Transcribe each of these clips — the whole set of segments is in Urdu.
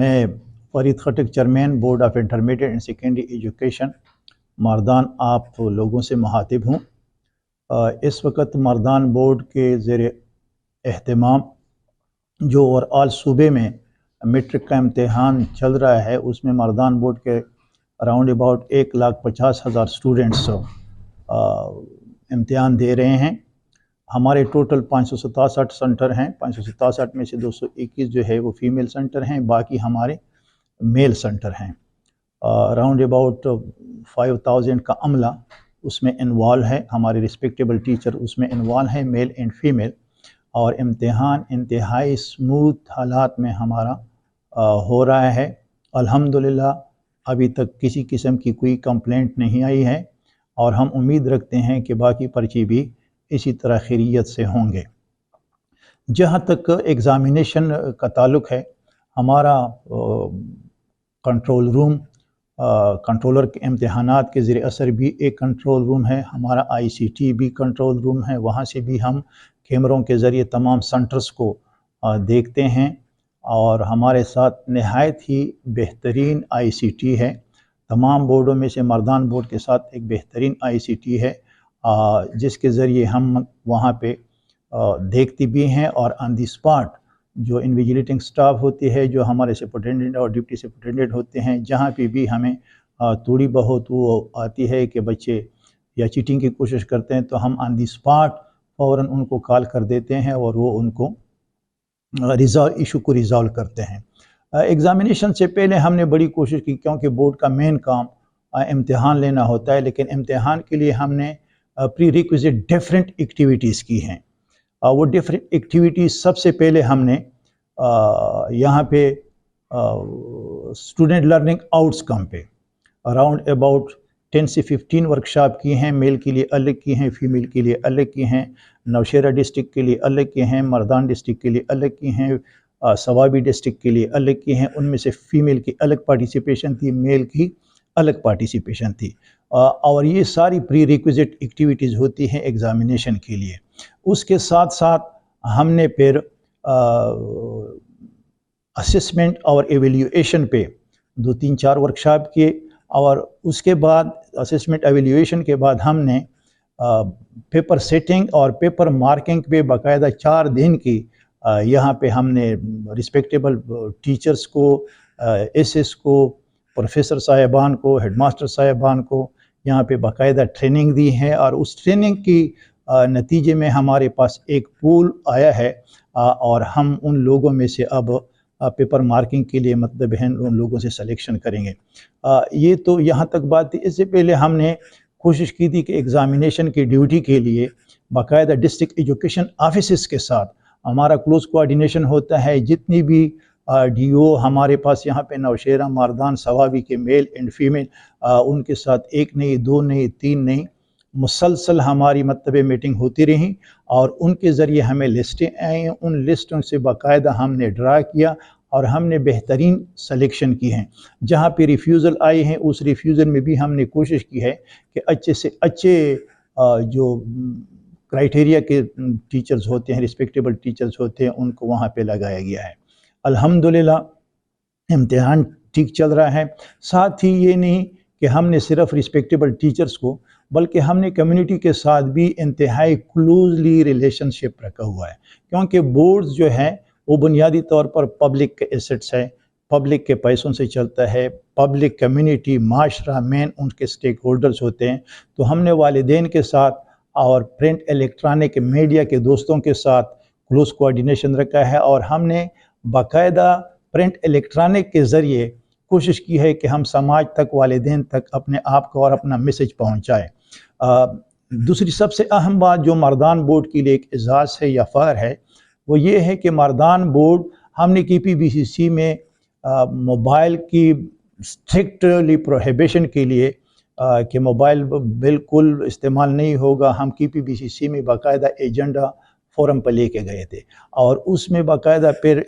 میں Farid Khattak chairman board of intermediate and secondary education Mardan آپ لوگوں سے مخاطب ہوں۔ اس وقت مردان بورڈ کے زیر اہتمام جو اوور آل صوبے میں میٹرک کا امتحان چل رہا ہے، اس میں مردان بورڈ کے اراؤنڈ اباؤٹ 1,50,000 اسٹوڈنٹس امتحان دے رہے ہیں۔ ہمارے ٹوٹل 567 سنٹر ہیں، 567 میں سے 221 جو ہے وہ فیمیل سنٹر ہیں، باقی ہمارے میل سنٹر ہیں۔ اراؤنڈ اباؤٹ 5,000 کا عملہ اس میں انوالو ہے، ہمارے رسپیکٹیبل ٹیچر اس میں انوالو ہیں، میل اینڈ فیمیل، اور امتحان انتہائی سموتھ حالات میں ہمارا ہو رہا ہے۔ الحمدللہ ابھی تک کسی قسم کی کوئی کمپلینٹ نہیں آئی ہے، اور ہم امید رکھتے ہیں کہ باقی پرچے بھی اسی طرح خیریت سے ہوں گے۔ جہاں تک ایگزامینیشن کا تعلق ہے، ہمارا کنٹرول روم، کنٹرولر کے امتحانات کے زیر اثر بھی ایک کنٹرول روم ہے، ہمارا ICT بھی کنٹرول روم ہے، وہاں سے بھی ہم کیمروں کے ذریعے تمام سنٹرز کو دیکھتے ہیں، اور ہمارے ساتھ نہایت ہی بہترین ICT ہے۔ تمام بورڈوں میں سے مردان بورڈ کے ساتھ ایک بہترین ICT ہے، جس کے ذریعے ہم وہاں پہ دیکھتے بھی ہیں، اور آن دی اسپاٹ جو انویجیلیٹنگ سٹاف ہوتی ہے، جو ہمارے سپرنٹینڈنٹ اور ڈپٹی سپرنٹینڈنٹ ہوتے ہیں، جہاں پہ بھی ہمیں تھوڑی بہت وہ آتی ہے کہ بچے یا چیٹنگ کی کوشش کرتے ہیں، تو ہم آن دی اسپاٹ فوراً ان کو کال کر دیتے ہیں، اور وہ ان کو ایشو کو ریزالو کرتے ہیں۔ ایگزامینیشن سے پہلے ہم نے بڑی کوشش کی، کیونکہ بورڈ کا مین کام امتحان لینا ہوتا ہے، لیکن امتحان کے لیے ہم نے پری ریکویزٹ ڈیفرنٹ ایکٹیویٹیز کی ہیں۔ وہ ڈیفرنٹ ایکٹیویٹیز سب سے پہلے ہم نے یہاں پہ اسٹوڈنٹ لرننگ آؤٹس کم پہ اراؤنڈ اباؤٹ 10 سے 15 ورکشاپ کی ہیں، میل کے لیے الگ کی ہیں، فیمیل کے لیے الگ کی ہیں، نوشہرہ ڈسٹرکٹ کے لیے الگ کی ہیں، مردان ڈسٹرکٹ کے لیے الگ کی ہیں، سوابی ڈسٹرکٹ کے لیے الگ کی ہیں۔ ان میں سے فیمیل کی الگ پارٹیسپیشن تھی، میل کی الگ پارٹیسپیشن تھی، اور یہ ساری پری ریکویزٹ ایکٹیویٹیز ہوتی ہیں ایگزامینیشن کے لیے۔ اس کے ساتھ ساتھ ہم نے پھر اسسمنٹ اور ایویلیویشن پہ 2-3-4 ورکشاپ کیے، اور اس کے بعد اسسمنٹ ایویلیویشن کے بعد ہم نے پیپر سیٹنگ اور پیپر مارکنگ پہ باقاعدہ 4 دن کی یہاں پہ ہم نے رسپیکٹیبل ٹیچرز کو، SS کو، پروفیسر صاحبان کو، ہیڈ ماسٹر صاحبان کو یہاں پہ باقاعدہ ٹریننگ دی ہے، اور اس ٹریننگ کی نتیجے میں ہمارے پاس ایک پول آیا ہے، اور ہم ان لوگوں میں سے اب پیپر مارکنگ کے لیے مطلب ہے ان لوگوں سے سلیکشن کریں گے۔ یہ تو یہاں تک بات تھی۔ اس سے پہلے ہم نے کوشش کی تھی کہ ایگزامینیشن کی ڈیوٹی کے لیے باقاعدہ ڈسٹرکٹ ایجوکیشن آفیسز کے ساتھ ہمارا کلوز کوآرڈینیشن ہوتا ہے۔ جتنی بھی DO ہمارے پاس یہاں پہ نوشہرہ، مردان، سوابی کے میل اینڈ فیمیل، ان کے ساتھ 1 نہیں، 2 نہیں، 3 نہیں، مسلسل ہماری مطلب میٹنگ ہوتی رہیں، اور ان کے ذریعے ہمیں لسٹیں آئیں، ان لسٹوں سے باقاعدہ ہم نے ڈرا کیا، اور ہم نے بہترین سلیکشن کی ہیں۔ جہاں پہ ریفیوزل آئی ہیں، اس ریفیوزل میں بھی ہم نے کوشش کی ہے کہ اچھے سے اچھے جو کرائٹیریا کے ٹیچرز ہوتے ہیں، رسپیکٹیبل ٹیچرز ہوتے ہیں، ان کو وہاں پہ لگایا گیا ہے۔ الحمدللہ امتحان ٹھیک چل رہا ہے۔ ساتھ ہی یہ نہیں کہ ہم نے صرف رسپیکٹیبل ٹیچرز کو، بلکہ ہم نے کمیونٹی کے ساتھ بھی انتہائی کلوزلی ریلیشن شپ رکھا ہوا ہے، کیونکہ بورڈز جو ہیں وہ بنیادی طور پر پبلک کے ایسٹس ہے، پبلک کے پیسوں سے چلتا ہے، پبلک کمیونٹی، معاشرہ مین ان کے سٹیک ہولڈرز ہوتے ہیں۔ تو ہم نے والدین کے ساتھ اور پرنٹ الیکٹرانک میڈیا کے دوستوں کے ساتھ کلوز کوآرڈینیشن رکھا ہے، اور ہم نے باقاعدہ پرنٹ الیکٹرانک کے ذریعے کوشش کی ہے کہ ہم سماج تک، والدین تک اپنے آپ کو اور اپنا میسج پہنچائیں۔ دوسری سب سے اہم بات جو مردان بورڈ کے لیے ایک اعزاز ہے یا فخر ہے، وہ یہ ہے کہ مردان بورڈ ہم نے KPBCC میں موبائل کی اسٹرکٹلی پروہیبیشن کے لیے کہ موبائل بالکل استعمال نہیں ہوگا، ہم KPBCC میں باقاعدہ ایجنڈا فورم پر لے کے گئے تھے، اور اس میں باقاعدہ پھر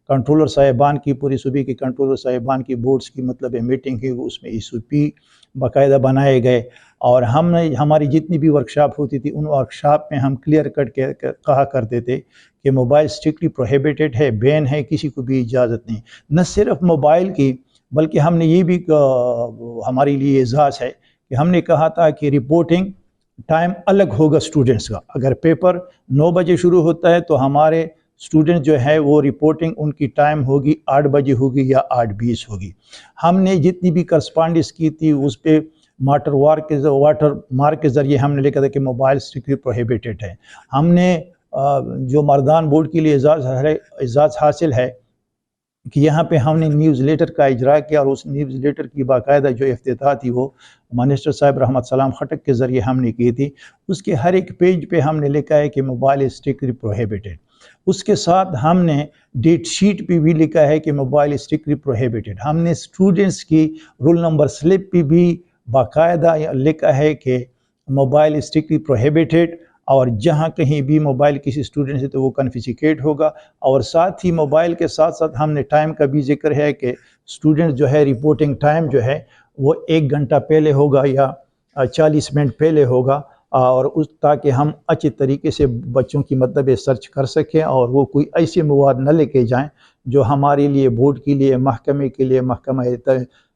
کنٹرولر صاحبان کی، پوری صوبے کی کنٹرولر صاحبان کی بورڈز کی مطلب میٹنگ کی، اس میں SOP باقاعدہ بنائے گئے، اور ہم نے ہماری جتنی بھی ورکشاپ ہوتی تھی ان ورکشاپ میں ہم کلیئر کٹ کے کہا کرتے تھے کہ موبائل اسٹرکٹلی پروہیبیٹڈ ہے، بین ہے، کسی کو بھی اجازت نہیں۔ نہ صرف موبائل کی بلکہ ہم نے یہ بھی ہمارے لیے اعزاز ہے کہ ہم نے کہا تھا کہ رپورٹنگ ٹائم الگ ہوگا اسٹوڈنٹس کا۔ اگر پیپر 9 بجے شروع ہوتا ہے تو ہمارے اسٹوڈنٹ جو ہے وہ رپورٹنگ ان کی ٹائم ہوگی 8 بجے ہوگی یا 8:20 ہوگی۔ ہم نے جتنی بھی کرسپانڈنس کی تھی اس پہ واٹر مارک کے ذریعے ہم نے لکھا تھا کہ موبائل اسٹرکٹلی پروہیبیٹڈ ہے۔ ہم نے جو مردان بورڈ کے لیے اعزاز حاصل ہے کہ یہاں پہ ہم نے نیوز لیٹر کا اجرا کیا، اور اس نیوز لیٹر کی باقاعدہ جو افتتاح تھی وہ منسٹر صاحب رحمت سلام خٹک کے ذریعے ہم نے کی تھی۔ اس کے ہر ایک پیج پہ ہم نے لکھا ہے کہ موبائل اسٹرکٹلی پروہیبیٹڈ۔ اس کے ساتھ ہم نے ڈیٹ شیٹ پہ بھی لکھا ہے کہ موبائل اسٹرکٹلی پروہیبیٹڈ۔ ہم نے اسٹوڈنٹس کی رول نمبر سلپ پہ بھی باقاعدہ لکھا ہے کہ موبائل اسٹرکٹلی پروہیبیٹڈ، اور جہاں کہیں بھی موبائل کسی اسٹوڈنٹ سے تو وہ کنفیسکیٹ ہوگا۔ اور ساتھ ہی موبائل کے ساتھ ساتھ ہم نے ٹائم کا بھی ذکر ہے کہ اسٹوڈنٹ جو ہے رپورٹنگ ٹائم جو ہے وہ 1 گھنٹہ پہلے ہوگا یا 40 منٹ پہلے ہوگا، اور تاکہ ہم اچھے طریقے سے بچوں کی مطلب سرچ کر سکیں اور وہ کوئی ایسے مواد نہ لے کے جائیں جو ہمارے لیے بورڈ کے لیے، محکمے کے لیے، محکمہ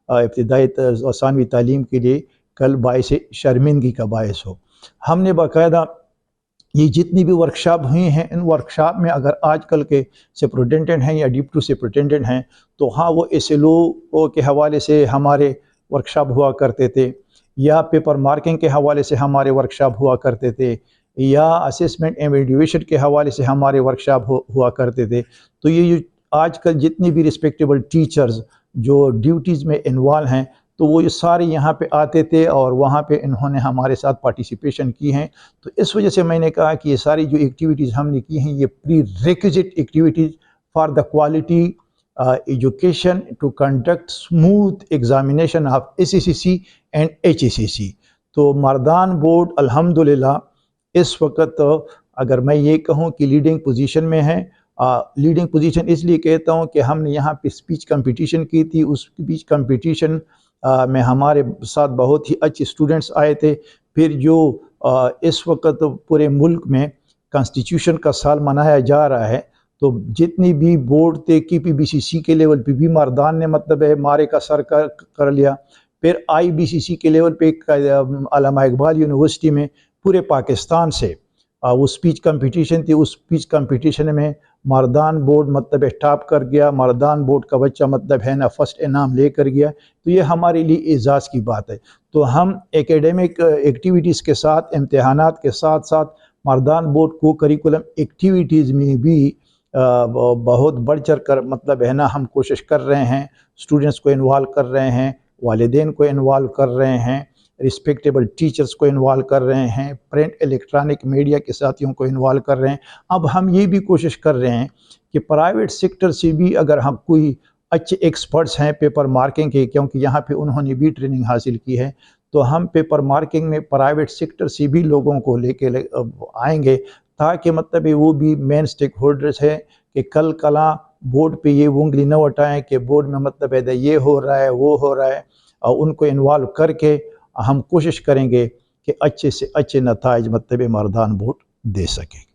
ابتدائی اور ثانوی تعلیم کے لیے کل باعث شرمندگی کا باعث ہو۔ ہم نے باقاعدہ یہ جتنی بھی ورکشاپ ہوئی ہیں، ان ورکشاپ میں اگر آج کل کے سپرنٹینڈنٹ ہیں یا ڈپٹی سپرنٹینڈنٹ ہیں تو ہاں وہ SLO کے حوالے سے ہمارے ورکشاپ ہوا کرتے تھے، یا پیپر مارکنگ کے حوالے سے ہمارے ورکشاپ ہوا کرتے تھے، یا اسسمنٹ ایویلیویشن کے حوالے سے ہمارے ورکشاپ ہوا کرتے تھے۔ تو یہ آج کل جتنی بھی رسپیکٹیبل ٹیچرز جو ڈیوٹیز میں انوالو ہیں تو وہ یہ سارے یہاں پہ آتے تھے اور وہاں پہ انہوں نے ہمارے ساتھ پارٹیسپیشن کی ہیں۔ تو اس وجہ سے میں نے کہا کہ یہ ساری جو ایکٹیویٹیز ہم نے کی ہیں یہ prerequisite activities for the quality education to conduct smooth examination of SSCC and HSCC۔ تو مردان بورڈ الحمدللہ اس وقت اگر میں یہ کہوں کہ لیڈنگ پوزیشن میں ہے۔ لیڈنگ پوزیشن اس لیے کہتا ہوں کہ ہم نے یہاں پہ اسپیچ کمپٹیشن کی تھی، اس اسپیچ کمپٹیشن میں ہمارے ساتھ بہت ہی اچھے اسٹوڈنٹس آئے تھے۔ پھر جو اس وقت پورے ملک میں کانسٹیٹیوشن کا سال منایا جا رہا ہے تو جتنی بھی بورڈ تھے KPBCC کے لیول پہ بھی مردان نے مطلب ہے مارے کا سر کر لیا۔ پھر IBCC کے لیول پہ علامہ اقبال یونیورسٹی میں پورے پاکستان سے وہ اسپیچ کمپٹیشن تھی، اس اسپیچ کمپٹیشن میں مردان بورڈ مطلب ٹاپ کر گیا، مردان بورڈ کا بچہ مطلب ہے نا فرسٹ انعام لے کر گیا۔ تو یہ ہمارے لیے اعزاز کی بات ہے۔ تو ہم ایکیڈیمک ایکٹیویٹیز کے ساتھ، امتحانات کے ساتھ ساتھ مردان بورڈ کو کریکولم ایکٹیویٹیز میں بھی بہت بڑھ چڑھ کر مطلب ہے نا ہم کوشش کر رہے ہیں، اسٹوڈنٹس کو انوالو کر رہے ہیں، والدین کو انوالو کر رہے ہیں، رسپیکٹیبل ٹیچرز کو انوالو کر رہے ہیں، پرنٹ الیکٹرانک میڈیا کے ساتھیوں کو انوالو کر رہے ہیں۔ اب ہم یہ بھی کوشش کر رہے ہیں کہ پرائیویٹ سیکٹر سے بھی اگر ہم کوئی اچھے ایکسپرٹس ہیں پیپر مارکنگ کے، کیونکہ یہاں پہ انہوں نے بھی ٹریننگ حاصل کی ہے، تو ہم پیپر مارکنگ میں پرائیویٹ سیکٹر سے بھی لوگوں کو لے کے آئیں گے تاکہ مطلب وہ بھی مین سٹیک ہولڈرز ہے کہ کل کلاں بورڈ پہ یہ انگلی نہ اٹھائیں کہ بورڈ میں مطلب ہے یہ ہو رہا ہے وہ ہو رہا ہے، اور ان کو انوالو کر کے ہم کوشش کریں گے کہ اچھے سے اچھے نتائج مطلب مردان بورڈ دے سکے۔